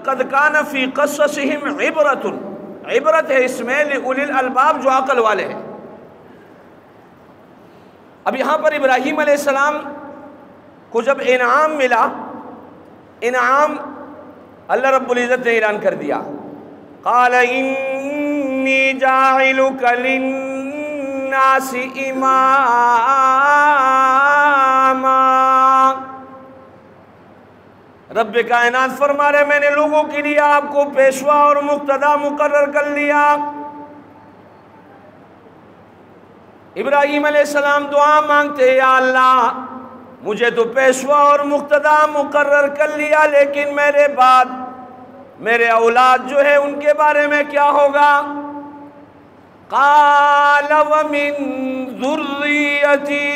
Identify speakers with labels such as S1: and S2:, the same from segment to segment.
S1: لقد کان فی قصصہم عبرۃ، عبرت ہے اس میں لأولی الالباب، جو عقل والے ہیں۔ اب یہاں پر ابراہیم علیہ السلام کو جب انعام ملا، انعام اللہ رب العزت نے اعلان کر دیا، قال انی جاعلک للناس اماما، رب کائنات فرما رہے میں نے لوگوں کے لیے آپ کو پیشوا اور مقتدا مقرر کر لیا۔ ابراہیم علیہ السلام دعا مانگتے، یا اللہ مجھے تو پیشوا اور مقتدا مقرر کر لیا، لیکن میرے بعد میرے اولاد جو ہے ان کے بارے میں کیا ہوگا؟ قال ومن ذریتی،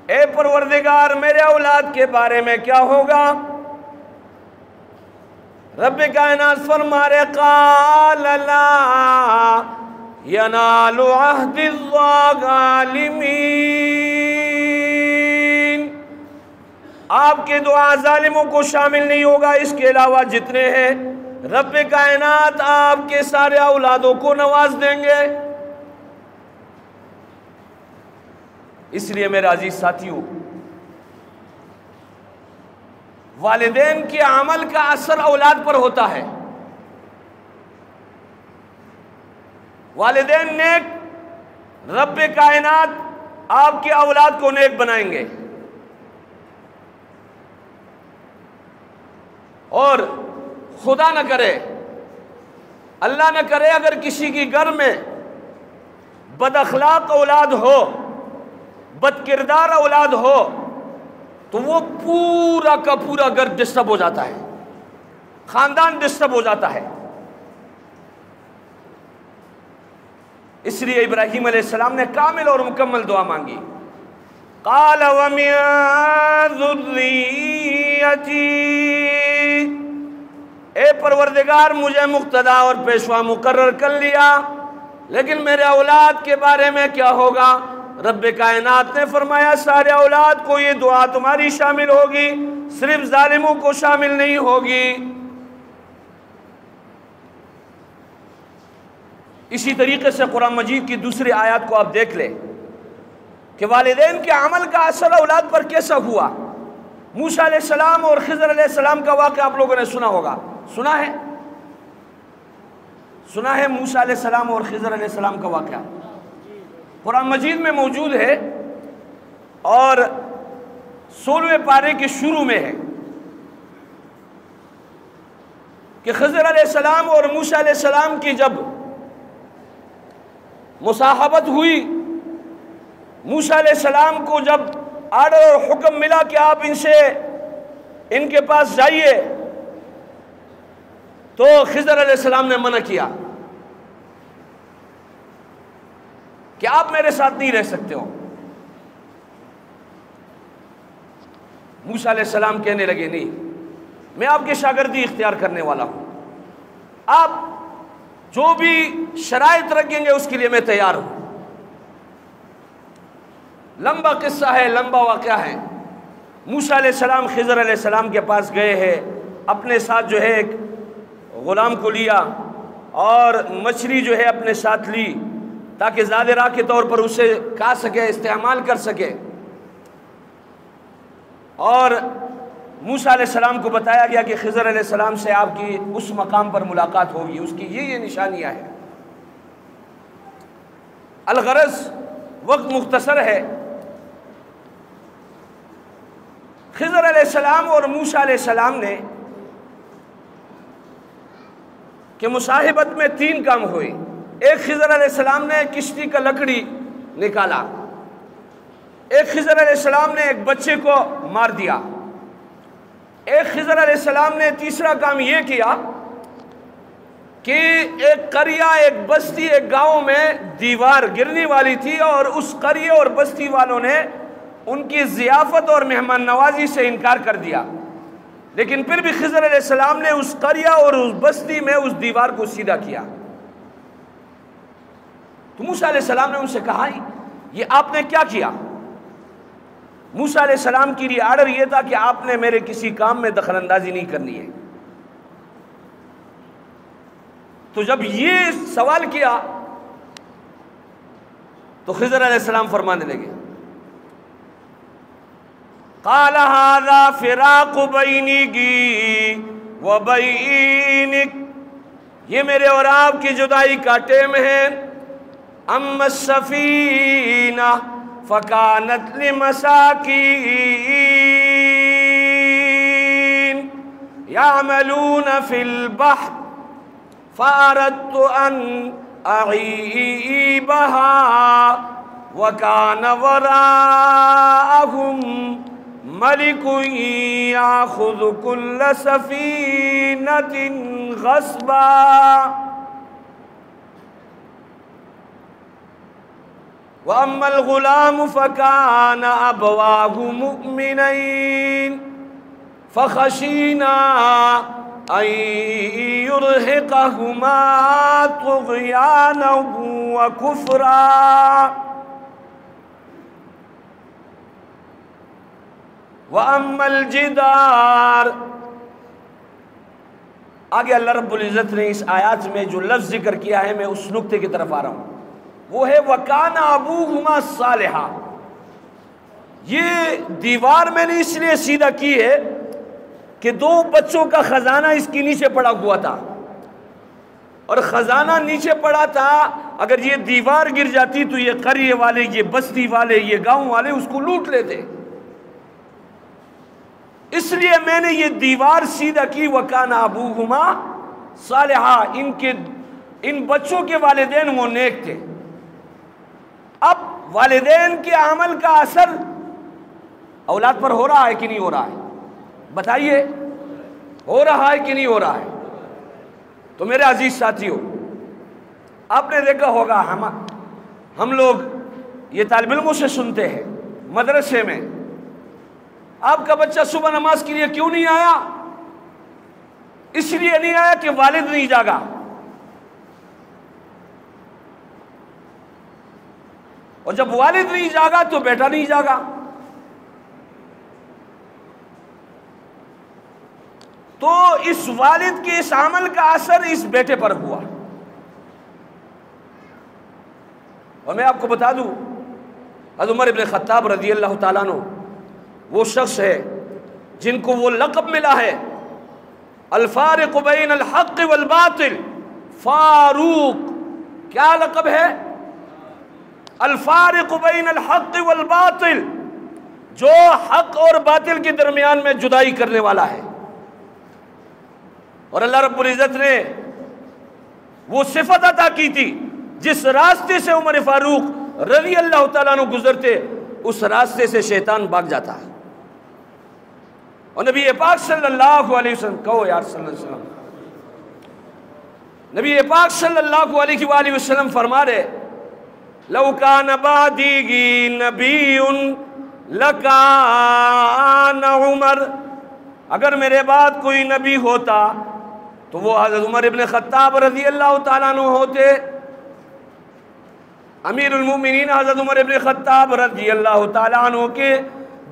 S1: اے پروردگار میرے اولاد کے بارے میں کیا ہوگا؟ رب کائنات فرما رہے قال لا ینال عہد الظالمین، آپ کے دعا ظالموں کو شامل نہیں ہوگا، اس کے علاوہ جتنے ہیں رب کائنات آپ کے سارے اولادوں کو نواز دیں گے۔ اس لیے میرے عزیز ساتھیوں، والدین کے عمل کا اثر اولاد پر ہوتا ہے۔ والدین نیک، رب کائنات آپ کے اولاد کو نیک بنائیں گے۔ اور خدا نہ کرے، اللہ نہ کرے، اگر کسی کی گھر میں بد اخلاق اولاد ہو، بد کردار اولاد ہو، تو وہ پورا کا پورا گھر ڈسٹرب ہو جاتا ہے، خاندان ڈسٹرب ہو جاتا ہے۔ اس لیے ابراہیم علیہ السلام نے کامل اور مکمل دعا مانگی، قال ومن ذریتی، اے پروردگار مجھے مقتدا اور پیشوا مقرر کر لیا، لیکن میرے اولاد کے بارے میں کیا ہوگا؟ رب کائنات نے فرمایا سارے اولاد کو یہ دعا تمہاری شامل ہوگی، صرف ظالموں کو شامل نہیں ہوگی۔ اسی طریقے سے قرآن مجید کی دوسری آیات کو آپ دیکھ لیں کہ والدین کے عمل کا اثر اولاد پر کیسا ہوا۔ موسیٰ علیہ السلام اور خضر علیہ السلام کا واقعہ آپ لوگوں نے سنا ہوگا، سنا ہے موسیٰ علیہ السلام اور خضر علیہ السلام کا واقعہ قرآن مجید میں موجود ہے، اور 16ویں پارے کے شروع میں ہے کہ خضر علیہ السلام اور موسیٰ علیہ السلام کی جب مصاحبت ہوئی، موسیٰ علیہ السلام کو جب آرڈر اور حکم ملا کہ آپ ان کے پاس جائیے، تو خضر علیہ السلام نے منع کیا کہ آپ میرے ساتھ نہیں رہ سکتے ہو۔ موسیٰ علیہ السلام کہنے لگے نہیں، میں آپ کی شاگردی اختیار کرنے والا ہوں، آپ جو بھی شرائط رکھیں گے اس کے لیے میں تیار ہوں۔ لمبا قصہ ہے، لمبا واقعہ ہے۔ موسیٰ علیہ السلام خضر علیہ السلام کے پاس گئے ہیں، اپنے ساتھ جو ہے ایک غلام کو لیا اور مچھلی جو ہے اپنے ساتھ لی تاکہ زیادہ راہ کے طور پر اسے کھا سکے، استعمال کر سکے۔ اور موسیٰ علیہ السلام کو بتایا گیا کہ خضر علیہ السلام سے آپ کی اس مقام پر ملاقات ہوگی، اس کی یہ نشانیاں ہیں۔ الغرض وقت مختصر ہے، خضر علیہ السلام اور موسیٰ علیہ السلام نے کہ مصاحبت میں 3 کام ہوئے۔ ایک خضر علیہ السلام نے کشتی کا لکڑی نکالا، ایک خضر علیہ السلام نے ایک بچے کو مار دیا، ایک خضر علیہ السلام نے تیسرا کام یہ کیا کہ ایک قریہ، ایک بستی، ایک گاؤں میں دیوار گرنے والی تھی، اور اس قریے اور بستی والوں نے ان کی ضیافت اور مہمان نوازی سے انکار کر دیا، لیکن پھر بھی خضر علیہ السلام نے اس قریہ اور اس بستی میں اس دیوار کو سیدھا کیا۔ تو موسیٰ علیہ السلام نے ان سے کہا یہ آپ نے کیا کیا؟ موسیٰ علیہ السلام کے لیے آرڈر یہ تھا کہ آپ نے میرے کسی کام میں دخل اندازی نہیں کرنی ہے۔ تو جب یہ سوال کیا تو خضر علیہ السلام فرمانے لگے قال هذا فراق بینی و بینک، یہ میرے اور آپ کی جدائی کا ٹائم ہے۔ اما السفینہ فکانت لمساکین یعملون فی البحر فأردت ان اعیبها وکان وراءہم ملک یاخذ کل سفینۃ غصبا۔ وَأَمَّا الْغُلَامُ فَكَانَ أَبَوَاهُ مُؤْمِنَيْنِ فَخَشِينَا أَن يُرْهِقَهُمَا طُغْيَانًا وَكُفْرًا۔ وَأَمَّا الْجِدَارُ، آگے اللہ رب العزت نے اس آیات میں جو لفظ ذکر کیا ہے، میں اس نقطے کی طرف آ رہا ہوں، وہ ہے وَكَانَ أَبُوهُمَا صَالِحًا۔ یہ دیوار میں نے اس لیے سیدھا کی ہے کہ دو بچوں کا خزانہ اس کے نیچے پڑا ہوا تھا، اور خزانہ نیچے پڑا تھا، اگر یہ دیوار گر جاتی تو یہ قریے والے، یہ بستی والے، یہ گاؤں والے اس کو لوٹ لیتے، اس لیے میں نے یہ دیوار سیدھا کی۔ وَكَانَ أَبُوهُمَا صَالِحًا، ان بچوں کے والدین وہ نیک تھے۔ اب والدین کے عمل کا اثر اولاد پر ہو رہا ہے کہ نہیں ہو رہا ہے؟ بتائیے، ہو رہا ہے کہ نہیں ہو رہا ہے؟ تو میرے عزیز ساتھیوں، آپ نے دیکھا ہوگا ہم لوگ یہ طالب علموں سے سنتے ہیں مدرسے میں، آپ کا بچہ صبح نماز کے لیے کیوں نہیں آیا؟ اس لیے نہیں آیا کہ والد نہیں جاگا۔ اور جب والد نہیں جاگا تو بیٹا نہیں جاگا۔ تو اس والد کے اس عمل کا اثر اس بیٹے پر ہوا۔ اور میں آپ کو بتا دوں، حضرت عمر ابن خطاب رضی اللہ تعالیٰ عنہ وہ شخص ہے جن کو وہ لقب ملا ہے الفارق بین الحق والباطل، فاروق۔ کیا لقب ہے؟ الفارق بین الحق والباطل، جو حق اور باطل کے درمیان میں جدائی کرنے والا ہے۔ اور اللہ رب العزت نے وہ صفت عطا کی تھی، جس راستے سے عمر فاروق رضی اللہ تعالیٰ عنہ گزرتے اس راستے سے شیطان بھاگ جاتا ہے۔ اور نبی پاک صلی اللہ علیہ وسلم، کہو یار صلی اللہ علیہ وسلم، نبی پاک صلی اللہ علیہ وآلہ وسلم فرما رہے لو کان بعدی نبی لکان عمر، اگر میرے بعد کوئی نبی ہوتا تو وہ حضرت عمر ابن خطاب رضی اللہ تعالیٰ عنہ ہوتے۔ امیر المومنین حضرت عمر ابن خطاب رضی اللہ تعالیٰ عنہ کے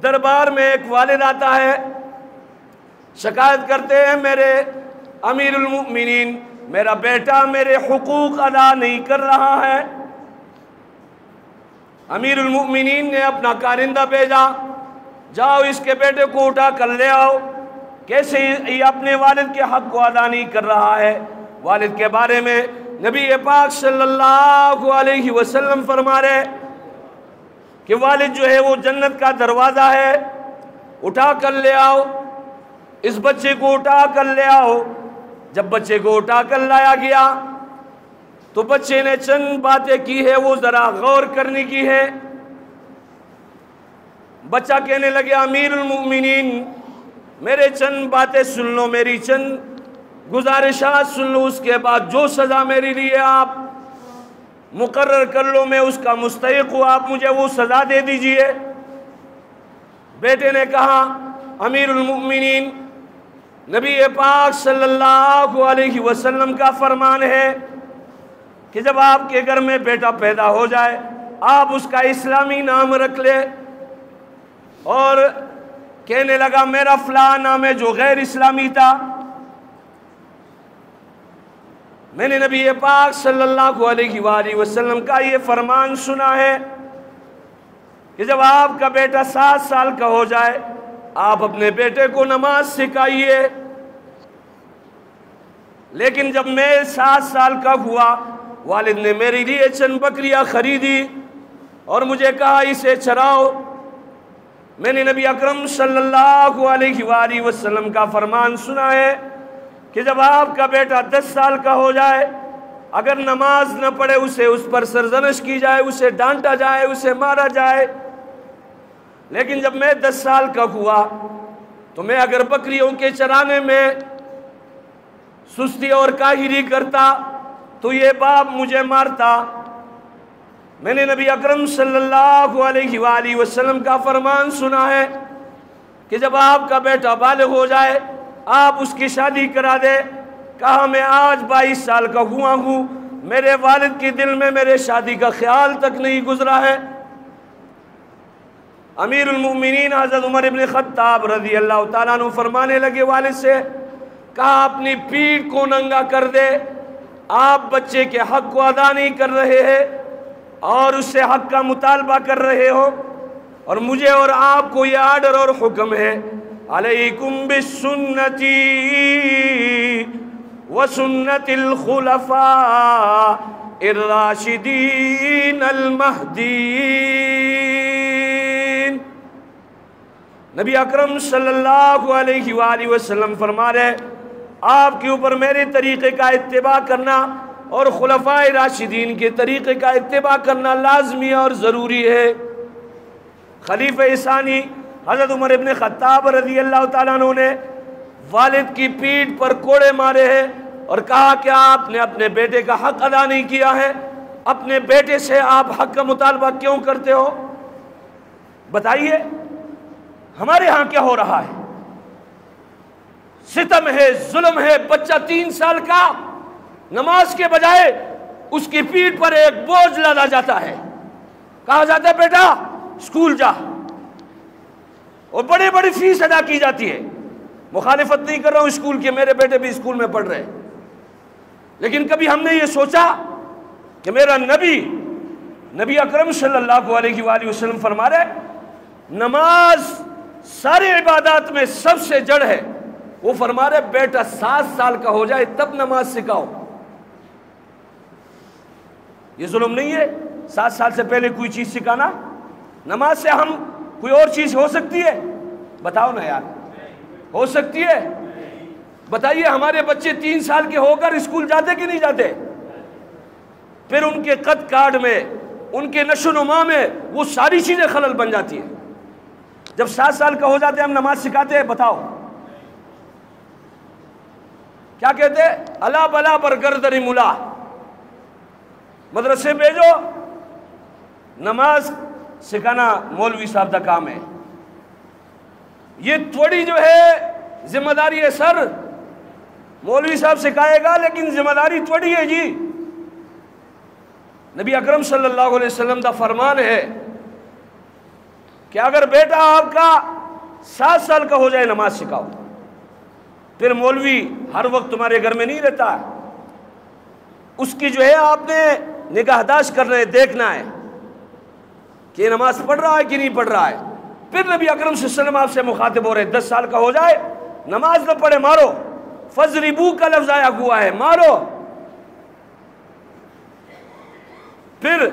S1: دربار میں ایک والد آتا ہے، شکایت کرتے ہیں میرے امیر المومنین، میرا بیٹا میرے حقوق ادا نہیں کر رہا ہے۔ امیر المومنین نے اپنا کارندہ بھیجا، جاؤ اس کے بیٹے کو اٹھا کر لے آؤ، کیسے یہ اپنے والد کے حق کو ادا نہیں کر رہا ہے۔ والد کے بارے میں نبی پاک صلی اللہ علیہ وسلم فرما رہے کہ والد جو ہے وہ جنت کا دروازہ ہے، اٹھا کر لے آؤ، اس بچے کو اٹھا کر لے آؤ۔ جب بچے کو اٹھا کر لایا گیا تو بچے نے چند باتیں کی ہے، وہ ذرا غور کرنے کی ہے۔ بچہ کہنے لگے امیر المؤمنین میرے چند باتیں سن لو، میری چند گزارشات سن لو، اس کے بعد جو سزا میرے لیے آپ مقرر کر لو میں اس کا مستحق ہوں، آپ مجھے وہ سزا دے دیجئے۔ بیٹے نے کہا امیر المؤمنین نبی پاک صلی اللہ علیہ وسلم کا فرمان ہے کہ جب آپ کے گھر میں بیٹا پیدا ہو جائے آپ اس کا اسلامی نام رکھ لے۔ اور کہنے لگا میرا فلاں نام ہے جو غیر اسلامی تھا۔ میں نے نبی پاک صلی اللہ علیہ وآلہ وسلم کا یہ فرمان سنا ہے کہ جب آپ کا بیٹا 7 سال کا ہو جائے آپ اپنے بیٹے کو نماز سکھائیے۔ لیکن جب میں 7 سال کا ہوا والد نے میرے لیے چند بکریاں خریدی اور مجھے کہا اسے چراؤ۔ میں نے نبی اکرم صلی اللہ علیہ وآلہ وسلم کا فرمان سنا ہے کہ جب آپ کا بیٹا 10 سال کا ہو جائے اگر نماز نہ پڑھے اسے اس پر سرزنش کی جائے، اسے ڈانٹا جائے، اسے مارا جائے۔ لیکن جب میں 10 سال کا ہوا تو میں اگر بکریوں کے چرانے میں سستی اور کاہلی کرتا تو یہ باپ مجھے مارتا۔ میں نے نبی اکرم صلی اللہ علیہ وآلہ وسلم کا فرمان سنا ہے کہ جب آپ کا بیٹا بالغ ہو جائے آپ اس کی شادی کرا دے۔ کہا میں آج 22 سال کا ہوا ہوں، میرے والد کے دل میں میرے شادی کا خیال تک نہیں گزرا ہے۔ امیر المؤمنین حضرت عمر ابن خطاب رضی اللہ تعالیٰ عنہ فرمانے لگے والد سے، کہا اپنی پیٹھ کو ننگا کر دے، آپ بچے کے حق کو ادا نہیں کر رہے ہیں اور اس سے حق کا مطالبہ کر رہے ہو، اور مجھے اور آپ کو یہ آرڈر اور حکم ہے، علیکم بسنتی وسنت الخلفاء الراشدین المہدیین۔ نبی اکرم صلی اللہ علیہ وآلہ وسلم فرما رہے آپ کے اوپر میرے طریقے کا اتباع کرنا اور خلفاء راشدین کے طریقے کا اتباع کرنا لازمی اور ضروری ہے۔ خلیفہ ثانی حضرت عمر ابن خطاب رضی اللہ تعالیٰ عنہ نے والد کی پیٹھ پر کوڑے مارے ہیں اور کہا کہ آپ نے اپنے بیٹے کا حق ادا نہیں کیا ہے، اپنے بیٹے سے آپ حق کا مطالبہ کیوں کرتے ہو؟ بتائیے ہمارے ہاں کیا ہو رہا ہے؟ ستم ہے، ظلم ہے۔ بچہ 3 سال کا نماز کے بجائے اس کی پیٹھ پر ایک بوجھ لادا جاتا ہے، کہا جاتا ہے بیٹا اسکول جا، اور بڑی بڑی فیس ادا کی جاتی ہے۔ مخالفت نہیں کر رہا ہوں اسکول کے، میرے بیٹے بھی اسکول میں پڑھ رہے ہیں، لیکن کبھی ہم نے یہ سوچا کہ میرا نبی اکرم صلی اللہ علیہ وآلہ وسلم فرما رہے نماز سارے عبادات میں سب سے جڑ ہے، وہ فرما رہے بیٹا 7 سال کا ہو جائے تب نماز سکھاؤ۔ یہ ظلم نہیں ہے 7 سال سے پہلے کوئی چیز سکھانا؟ نماز سے ہم کوئی اور چیز ہو سکتی ہے؟ بتاؤ نا یار، ہو سکتی ہے؟ بتائیے ہمارے بچے 3 سال کے ہو کر اسکول جاتے کہ نہیں جاتے؟ پھر ان کے قد کاٹ میں، ان کے نشو و نما میں وہ ساری چیزیں خلل بن جاتی ہیں۔ جب 7 سال کا ہو جاتے ہم نماز سکھاتے ہیں؟ بتاؤ کیا کہتے ہیں؟ الا بلا پر گردری ملا، مدرسے بھیجو، نماز سکھانا مولوی صاحب کا کام ہے۔ یہ تھوڑی جو ہے ذمہ داری ہے سر، مولوی صاحب سکھائے گا لیکن ذمہ داری تھوڑی ہے جی۔ نبی اکرم صلی اللہ علیہ وسلم کا فرمان ہے کہ اگر بیٹا آپ کا 7 سال کا ہو جائے نماز سکھاؤ۔ پھر مولوی ہر وقت تمہارے گھر میں نہیں رہتا ہے، اس کی جو ہے آپ نے نگہداشت کرنا ہے، دیکھنا ہے کہ یہ نماز پڑھ رہا ہے کہ نہیں پڑھ رہا ہے۔ پھر نبی اکرم صلی اللہ علیہ وسلم آپ سے مخاطب ہو رہے 10 سال کا ہو جائے نماز نہ پڑھے مارو، فضربو کا لفظ آیا ہوا ہے، مارو۔ پھر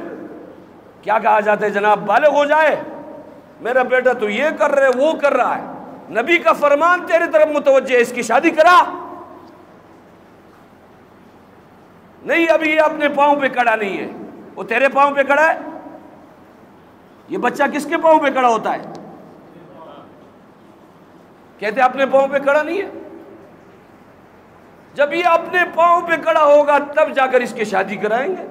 S1: کیا کہا جاتا ہے جناب بالغ ہو جائے میرا بیٹا تو یہ کر رہے وہ کر رہا ہے، نبی کا فرمان تیرے طرف متوجہ ہے، اس کی شادی کرا۔ نہیں ابھی یہ اپنے پاؤں پہ کھڑا نہیں ہے، وہ تیرے پاؤں پہ کھڑا ہے۔ یہ بچہ کس کے پاؤں پہ کھڑا ہوتا ہے؟ کہتے اپنے پاؤں پہ کھڑا نہیں ہے۔ جب یہ اپنے پاؤں پہ کھڑا ہوگا تب جا کر اس کی شادی کرائیں گے۔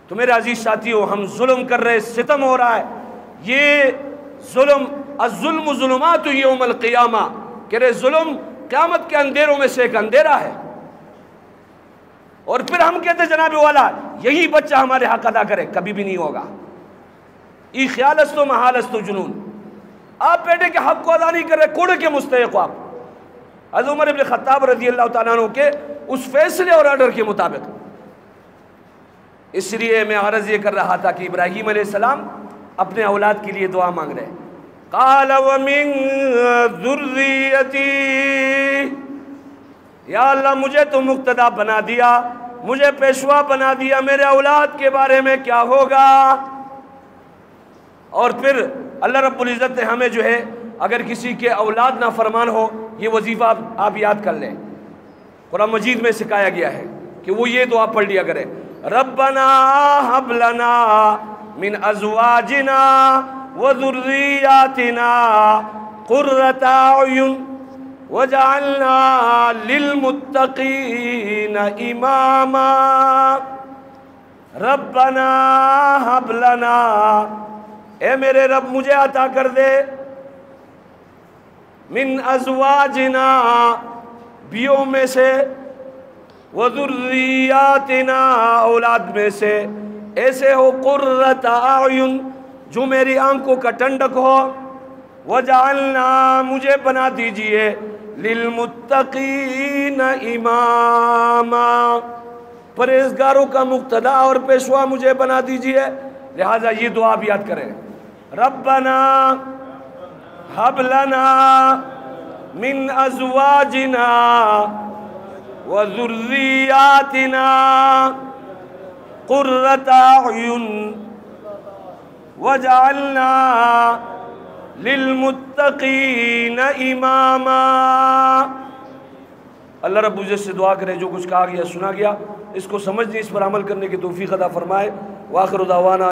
S1: تو میرے عزیز ساتھیوں، ہم ظلم کر رہے، ستم ہو رہا ہے۔ یہ ظلم، الظلم ظلمات یوم القیامہ، کہ رہے ظلم قیامت کے اندھیروں میں سے ایک اندھیرا ہے۔ اور پھر ہم کہتے جناب والا یہی بچہ ہمارے حق ادا کرے، کبھی بھی نہیں ہوگا۔ ای خیال است و محال است و جنون، آپ بیٹے کے حق کو ادا نہیں کر رہے، کوڑے کے مستحق ہو آپ حضرت عمر ابن خطاب رضی اللہ تعالیٰ عنہ کے اس فیصلے اور آرڈر کے مطابق۔ اس لیے میں عرض یہ کر رہا تھا کہ ابراہیم علیہ السلام اپنے اولاد کے لیے دعا مانگ رہے ہیں۔ قال ومن ذریتی، یا اللہ مجھے تو مقتدا بنا دیا، مجھے پیشوا بنا دیا، میرے اولاد کے بارے میں کیا ہوگا؟ اور پھر اللہ رب العزت نے ہمیں جو ہے اگر کسی کے اولاد نافرمان ہو، یہ وظیفہ آپ یاد کر لیں، قرآن مجید میں سکھایا گیا ہے کہ وہ یہ دعا پڑھ لیا کرے، ربنا ہب لنا من ازواجنا وذریاتنا قرۃ اعین وجعلنا للمتقین اماما، ربنا ہب لنا، اے میرے رب مجھے عطا کر دے، من ازواجنا بیوں میں سے، وذریاتنا اولاد میں سے، ایسے ہو قرۃ اعین جو میری آنکھوں کا ٹھنڈک ہو، وجعلنا مجھے بنا دیجئے، للمتقین اماما پرہیزگاروں کا مقتدا اور پیشوا مجھے بنا دیجئے۔ لہٰذا یہ دعا بھی یاد کریں، ربنا ہب لنا من ازواجنا وذریاتنا قرۃ اعین وجعلنا للمتقین اماما۔ اللہ رب العزت سے دعا کرے جو کچھ کہا گیا سنا گیا اس کو سمجھنے، اس پر عمل کرنے کی توفیق عطا فرمائے۔ وآخر دعوانا